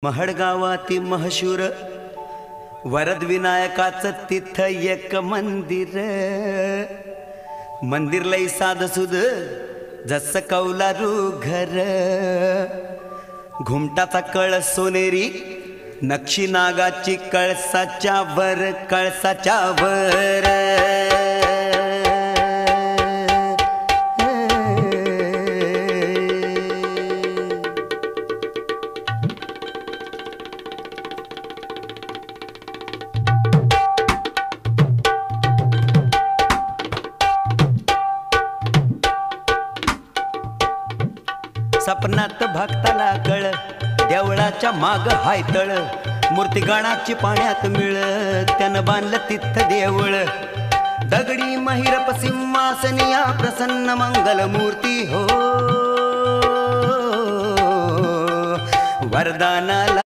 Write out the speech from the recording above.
महडगावाती महशूर वरद विनायकाचं तिथ एक मंदिर लई साधसुद जस कौलारू घर घुमटाचा कळस सोनेरी नक्षी नागाची कळसाच्या वर सपनात भक्ताला कळ देवळाच्या माग हाय तळ मूर्तिगणाची पाण्यात मिळ त्यानं बांधलं तिथ देवळ दगडी महिरप सिंहासनिया प्रसन्न मंगल मूर्ती हो वरदानाला